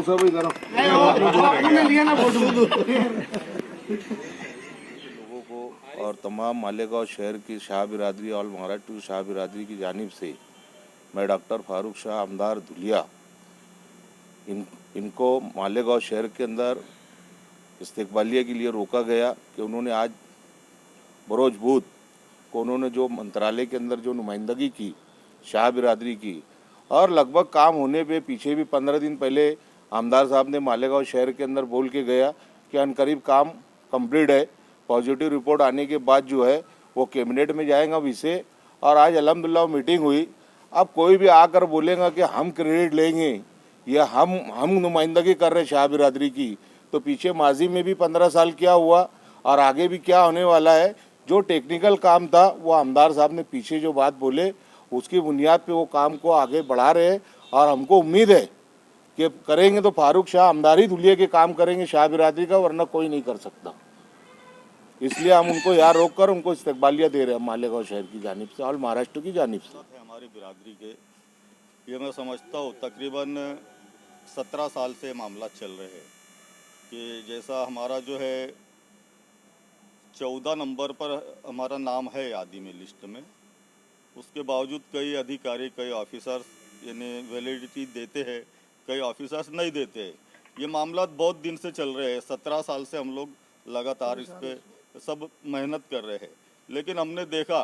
लोगों को और तमाम मालेगांव शहर की शाह बिरादरी और महाराष्ट्र की शाह बिरादरी की जानिब से मैं डॉक्टर फारूक शाह आमदार धुलिया इनको मालेगांव शहर के अंदर इस्तकबालिया के लिए रोका गया कि उन्होंने आज बरोज बूथ को उन्होंने जो मंत्रालय के अंदर जो नुमाइंदगी की शाह बिरादरी की और लगभग काम होने पे पीछे भी 15 दिन पहले आमदार साहब ने मालेगांव शहर के अंदर बोल के गया कि अनकरीब काम कंप्लीट है। पॉजिटिव रिपोर्ट आने के बाद जो है वो कैबिनेट में जाएगा विषय। और आज अल्हम्दुलिल्लाह मीटिंग हुई। अब कोई भी आकर बोलेगा कि हम क्रेडिट लेंगे या हम नुमाइंदगी कर रहे शाह बिरादरी की, तो पीछे माजी में भी 15 साल क्या हुआ और आगे भी क्या होने वाला है। जो टेक्निकल काम था वो आमदार साहब ने पीछे जो बात बोले उसकी बुनियाद पे वो काम को आगे बढ़ा रहे हैं और हमको उम्मीद है कि करेंगे तो फारूक शाह आमदारी धुलिया के काम करेंगे शाह बिरादरी का, वरना कोई नहीं कर सकता। इसलिए हम उनको यहाँ रोक कर उनको इस्तकबालिया दे रहे हैं मालेगांव शहर की जानिब से और महाराष्ट्र की जानिब से। हमारी बिरादरी के ये मैं समझता हूँ तकरीबन 17 साल से मामला चल रहे हैं कि जैसा हमारा जो है 14 नंबर पर हमारा नाम है यादी में लिस्ट में, उसके बावजूद कई अधिकारी कई ऑफिसर्स यानी वैलिडिटी देते हैं, कई ऑफिसर्स नहीं देते हैं। ये मामला बहुत दिन से चल रहे हैं। 17 साल से हम लोग लगातार इस पे सब मेहनत कर रहे हैं, लेकिन हमने देखा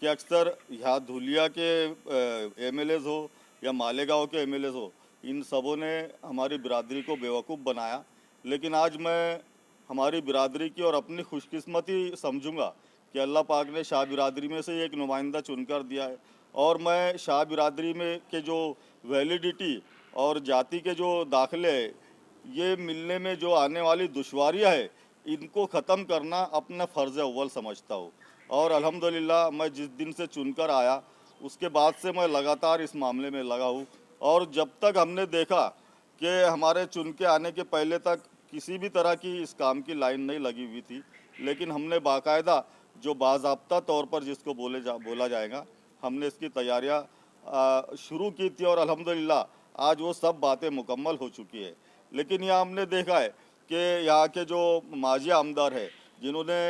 कि अक्सर यहाँ धुलिया के एमएलएज हो या मालेगांव के एमएलएज हो, इन सबों ने हमारी बिरादरी को बेवकूफ़ बनाया। लेकिन आज मैं हमारी बिरादरी की और अपनी खुशकिस्मती समझूंगा कि अल्लाह पाक ने शाह बिरादरी में से एक नुमाइंदा चुनकर दिया है और मैं शाह बिरादरी में के जो वैलिडिटी और जाति के जो दाखिले हैं, ये मिलने में जो आने वाली दुश्वारियाँ है, इनको ख़त्म करना अपना फ़र्ज़ अव्वल समझता हूँ। और अल्हम्दुलिल्लाह मैं जिस दिन से चुनकर आया उसके बाद से मैं लगातार इस मामले में लगा हूँ। और जब तक हमने देखा कि हमारे चुन के आने के पहले तक किसी भी तरह की इस काम की लाइन नहीं लगी हुई थी, लेकिन हमने बाकायदा जो बाज़ाब्ता तौर पर जिसको बोला जाएगा, हमने इसकी तैयारियां शुरू की थी और अल्हम्दुलिल्लाह आज वो सब बातें मुकम्मल हो चुकी है। लेकिन यहाँ हमने देखा है कि यहाँ के जो माजी आमदार है, जिन्होंने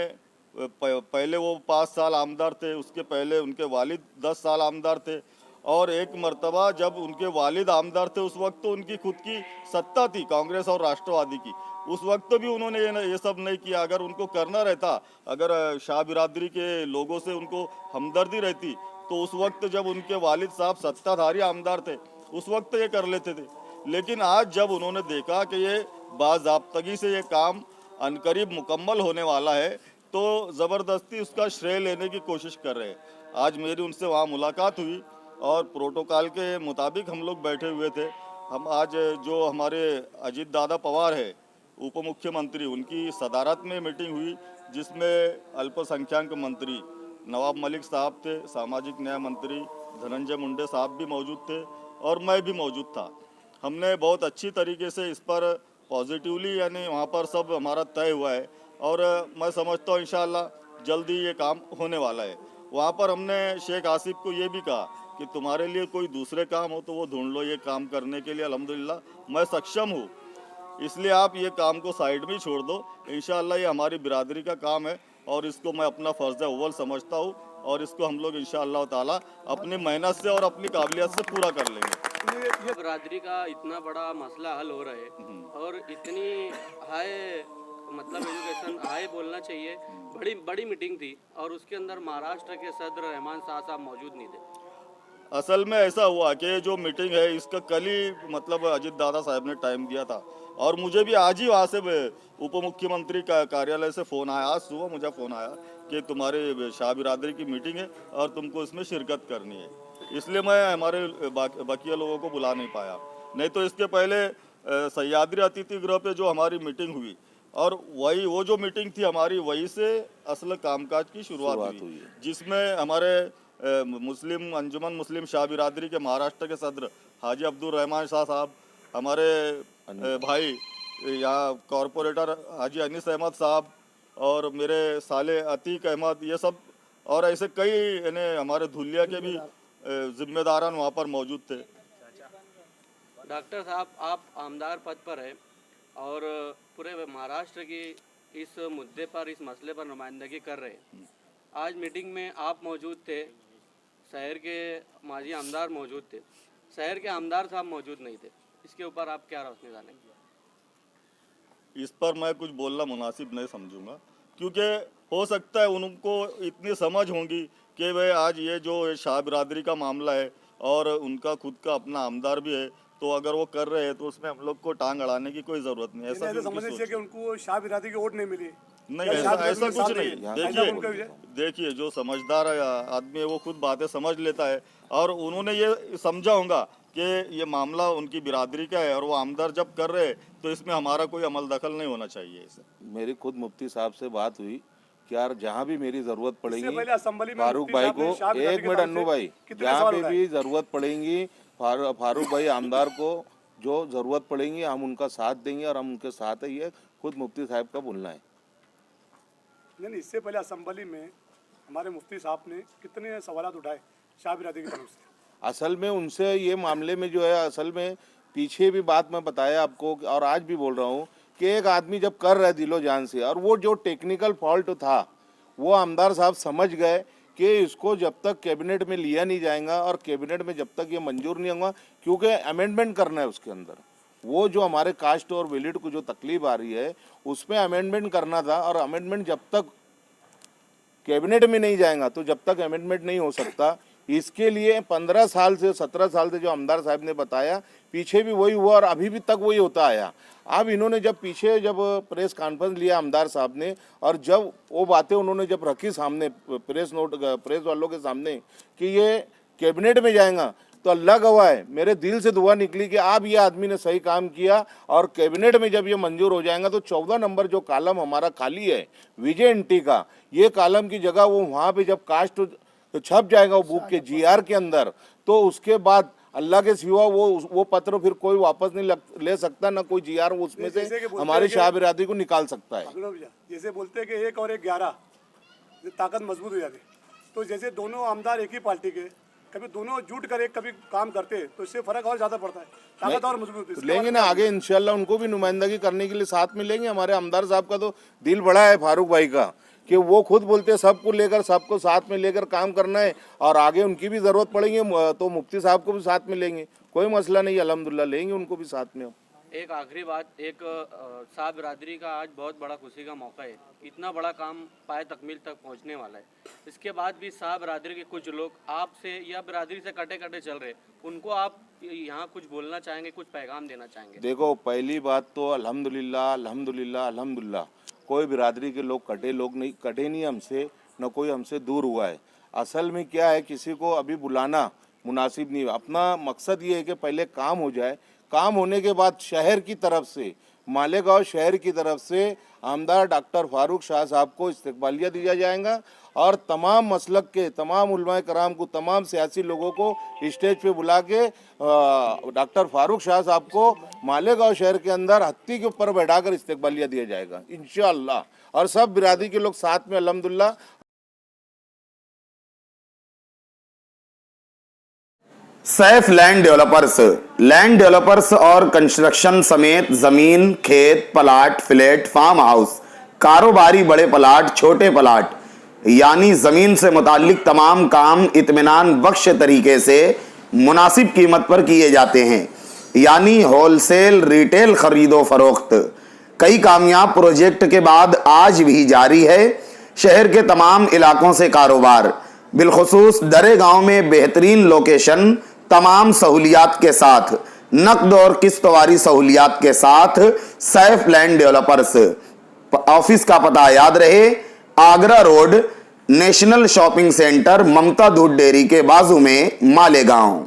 पहले वो 5 साल आमदार थे, उसके पहले उनके वालिद 10 साल आमदार थे और एक मर्तबा जब उनके वालिद आमदार थे उस वक्त तो उनकी खुद की सत्ता थी कांग्रेस और राष्ट्रवादी की, उस वक्त तो भी उन्होंने ये सब नहीं किया। अगर उनको करना रहता, अगर शाह बिरादरी के लोगों से उनको हमदर्दी रहती, तो उस वक्त जब उनके वालिद साहब सत्ताधारी आमदार थे उस वक्त ये कर लेते थे। लेकिन आज जब उन्होंने देखा कि ये बाज़ाब्तगी से ये काम अनकरीब मुकम्मल होने वाला है, तो ज़बरदस्ती उसका श्रेय लेने की कोशिश कर रहे हैं। आज मेरी उनसे वहाँ मुलाकात हुई और प्रोटोकॉल के मुताबिक हम लोग बैठे हुए थे। हम आज जो हमारे अजीत दादा पवार है उप मुख्यमंत्री, उनकी सदारत में मीटिंग हुई जिसमें अल्पसंख्यक मंत्री नवाब मलिक साहब थे, सामाजिक न्याय मंत्री धनंजय मुंडे साहब भी मौजूद थे और मैं भी मौजूद था। हमने बहुत अच्छी तरीके से इस पर पॉजिटिवली यानी वहाँ पर सब हमारा तय हुआ है और मैं समझता हूँ इंशाअल्लाह जल्दी ये काम होने वाला है। वहाँ पर हमने शेख आसिफ को ये भी कहा कि तुम्हारे लिए कोई दूसरे काम हो तो वो ढूंढ लो, ये काम करने के लिए अल्हम्दुलिल्लाह मैं सक्षम हूँ, इसलिए आप ये काम को साइड में ही छोड़ दो। इंशाअल्लाह ये हमारी बिरादरी का काम है और इसको मैं अपना फ़र्ज़ अव्वल समझता हूँ और इसको हम लोग इंशाअल्लाह ताला अपनी मेहनत से और अपनी काबिलियत से पूरा कर लेंगे। बिरादरी का इतना बड़ा मसला हल हो रहा है और इतनी हाई मतलब एजुकेशन हाई बोलना चाहिए, बड़ी मीटिंग थी और उसके अंदर महाराष्ट्र के सदर रहमान शाह साहब मौजूद नहीं थे। असल में ऐसा हुआ कि जो मीटिंग है इसका कल ही मतलब अजीत दादा साहब ने टाइम दिया था और मुझे भी आज ही वहाँ से उप मुख्यमंत्री का कार्यालय से फ़ोन आया, आज सुबह मुझे फ़ोन आया कि तुम्हारे शाह बिरादरी की मीटिंग है और तुमको इसमें शिरकत करनी है। इसलिए मैं हमारे बाकिया लोगों को बुला नहीं पाया, नहीं तो इसके पहले सह्याद्री अतिथि गृह पे जो हमारी मीटिंग हुई और वही वो जो मीटिंग थी हमारी, वही से असल कामकाज की शुरुआत हुई जिसमें हमारे मुस्लिम अंजुमन मुस्लिम शाह बिरादरी के महाराष्ट्र के सदर हाजी अब्दुल रहमान शाह साहब, हमारे भाई यहाँ कॉरपोरेटर हाजी अनीस अहमद साहब और मेरे साले अतीक अहमद, ये सब और ऐसे कई यानी हमारे धुलिया के भी जिम्मेदारान वहाँ पर मौजूद थे। डॉक्टर साहब, आप आमदार पद पर है और पूरे महाराष्ट्र की इस मुद्दे पर, इस मसले पर नुमाइंदगी कर रहे हैं। आज मीटिंग में आप मौजूद थे, शहर के माजी आमदार मौजूद थे, शहर के आमदार साहब मौजूद नहीं थे। इसके ऊपर आप क्या रोशनी डालेंगे? इस पर मैं कुछ बोलना मुनासिब नहीं समझूंगा, क्योंकि हो सकता है उनको इतनी समझ होगी कि भाई आज ये जो शाह बिरादरी का मामला है और उनका खुद का अपना आमदार भी है, तो अगर वो कर रहे हैं तो उसमें हम लोग को टांग अड़ाने की कोई जरूरत नहीं है। ऐसा समझने चाहिए कि उनको शाह बिरादरी की वोट नहीं मिली। नहीं, ऐसा कुछ नहीं। देखिए जो समझदार आदमी है वो खुद बातें समझ लेता है, और उन्होंने ये समझा होगा कि ये मामला उनकी बिरादरी का है और वो आमदार जब कर रहे हैं तो इसमें हमारा कोई अमल दखल नहीं होना चाहिए। मेरी खुद मुफ्ती साहब से बात हुई कि यार जहाँ भी मेरी जरूरत पड़ेगी असेंबली में फारूक भाई को, एक मिनट अन्नू भाई, जहाँ पे भी जरूरत पड़ेगी फारूक भाई आमदार को जो जरूरत पड़ेगी हम उनका साथ देंगे और हम उनके साथ है, ये खुद मुफ्ती साहब का बोलना है। नहीं, इससे पहले असेंबली में हमारे मुफ्ती साहब ने कितने सवाल उठाए शाह बिरादरी की तरफ से। असल में उनसे ये मामले में जो है, असल में पीछे भी बात मैं बताया आपको और आज भी बोल रहा हूँ कि एक आदमी जब कर रहा है दिलो जान से, और वो जो टेक्निकल फॉल्ट था वो आमदार साहब समझ गए कि इसको जब तक कैबिनेट में लिया नहीं जाएगा और कैबिनेट में जब तक ये मंजूर नहीं होगा, क्योंकि अमेंडमेंट करना है उसके अंदर, वो जो हमारे कास्ट और वैलिड को जो तकलीफ आ रही है उसमें अमेंडमेंट करना था, और अमेंडमेंट जब तक कैबिनेट में नहीं जाएगा तो जब तक अमेंडमेंट नहीं हो सकता। इसके लिए 15 साल से 17 साल से जो आमदार साहब ने बताया, पीछे भी वही हुआ और अभी भी तक वही होता आया। अब इन्होंने जब पीछे जब प्रेस कॉन्फ्रेंस लिया आमदार साहब ने, और जब वो बातें उन्होंने जब रखी सामने प्रेस वालों के सामने कि ये कैबिनेट में जाएगा, तो अल्लाह गवाह है मेरे दिल से दुआ निकली कि आप ये आदमी ने सही काम किया, और कैबिनेट में जब ये मंजूर हो जाएगा तो 14 नंबर जो कॉलम हमारा खाली है विजय एंटी का, ये कॉलम की जगह वो वहाँ पे जब कास्ट तो छप जाएगा वो बुक के जीआर के अंदर, तो उसके बाद अल्लाह के सिवा वो पत्र फिर कोई वापस नहीं ले सकता, ना कोई जीआर उसमें से हमारी शाह बिरादरी को निकाल सकता है। जैसे बोलते हैं कि 1 और 1 11 ताकत मजबूत हो जाती, तो जैसे दोनों आमदार एक ही पार्टी के, कभी दोनों जुट कर कभी काम करते तो इससे फर्क और ज्यादा पड़ता है, ताकत और मजबूत होती है। लेंगे ना आगे इंशाल्लाह, उनको भी नुमाइंदगी करने के लिए साथ में लेंगे। हमारे आमदार साहब का तो दिल बड़ा है फारूक भाई का, कि वो खुद बोलते हैं सबको लेकर, सबको साथ में लेकर काम करना है, और आगे उनकी भी जरूरत पड़ेगी तो मुफ्ती साहब को भी साथ में लेंगे, कोई मसला नहीं, अल्हम्दुलिल्लाह लेंगे उनको भी साथ में। एक आखिरी बात, एक शाह बिरादरी का आज बहुत बड़ा खुशी का मौका है, इतना बड़ा काम पाए तकमील तक पहुंचने वाला है, इसके बाद भी शाह बिरादरी के कुछ लोग आपसे या बिरादरी से कटे कटे चल रहे, उनको आप यहाँ कुछ बोलना चाहेंगे, कुछ पैगाम देना चाहेंगे? देखो, पहली बात तो अल्हम्दुलिल्लाह अल्हम्दुलिल्लाह अल्हम्दुलिल्लाह, कोई बिरादरी के लोग कटे नहीं हमसे, न कोई हमसे दूर हुआ है। असल में क्या है, किसी को अभी बुलाना मुनासिब नहीं है। अपना मकसद ये है कि पहले काम हो जाए, काम होने के बाद शहर की तरफ से, मालेगांव शहर की तरफ से आमदार डॉक्टर फारूक शाह साहब को इस्तकबालिया दिया जाएगा, और तमाम मसलक के तमाम उलमाए कराम को, तमाम सियासी लोगों को स्टेज पे बुला के डॉक्टर फारूक शाह साहब को मालेगांव शहर के अंदर हत्ती के ऊपर बैठाकर इस्तकबालिया दिया जाएगा इंशाअल्लाह, और सब बिरादरी के लोग साथ में अल्हम्दुलिल्लाह। सैफ लैंड डेवलपर्स और कंस्ट्रक्शन समेत जमीन, खेत, प्लाट, फ्लैट, फार्म हाउस, कारोबारी बड़े प्लाट, छोटे प्लाट, यानी जमीन से मुताल्लिक तमाम काम इत्मीनान बख्श तरीके से मुनासिब कीमत पर किए जाते हैं, यानी होलसेल रिटेल खरीदो फरोख्त। कई कामयाब प्रोजेक्ट के बाद आज भी जारी है शहर के तमाम इलाकों से कारोबार, बिलखुसूस दरे गांव में बेहतरीन लोकेशन, तमाम सहूलियात के साथ, नकद और किस्त वारी सहूलियात के साथ सैफ लैंड डेवलपर्स। ऑफिस का पता याद रहे, Agra road, national shopping centre, Mamta Doodh dairy के बाजू में, मालेगांव।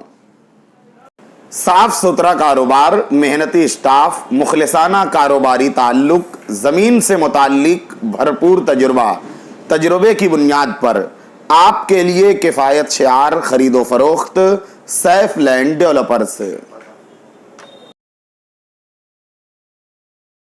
साफ सुथरा कारोबार, मेहनती स्टाफ, मुखलिसाना कारोबारी ताल्लुक, जमीन से मुताल्लिक भरपूर तजुर्बे की बुनियाद पर आपके लिए किफायत शिआर खरीदो फरोख्त, सैफ लैंड डेवलपर्स।